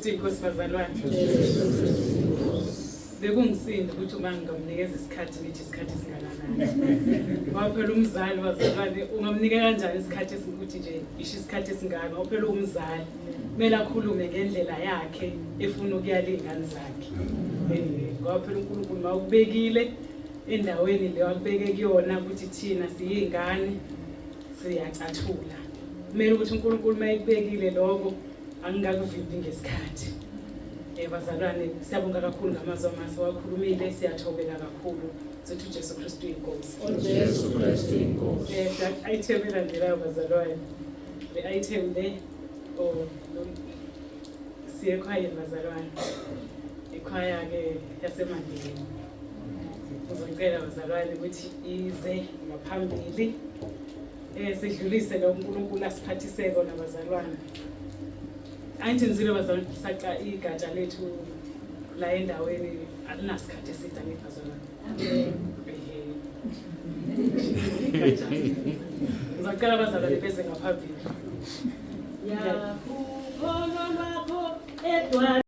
Kristu inkosi bazalwane. Bekungisindi ukuthi uma ngingamnikeza isikhathi ngithi isikhathi esingakanani. Ngoba phela umzali bazalwane ungamnika kanjani isikhathi esikuthi nje isho isikhathi esingaka. Ngoba phela umzali kumele akhulume ngendlela yakhe efuna ukuyala izingane zakhe. Ngoba phela uNkulunkulu mawubekile endaweni leyo akubeke kuyona ukuthi thina siyingane siyacathula. Kumele ukuthi uNkulunkulu mayekubekile lokho angingakuvimbi ngesikhathi. Bazalwane siyabonga kakhulu ngamazwi amahle wakhulumile, siyathobela kakhulu sothi uJesu Kristu inkosi. uJesu Kristu inkosi. Item elandelayo bazalwane. Le item le siye ekhwayeni bazalwane. Ikhwaya ke yaseMandeni. Uzocela bazalwane ukuthi ize ngaphambili. Sidlulise lo uNkulunkulu asiphathiseke kona bazalwane. Ayithenzile bazalwane saqa igatsha lethu la endaweni alinasikhathi eside ngibazalwane. Ngicela bazalwane bese ngaphambili. Ya, ukholwa lwakho edwa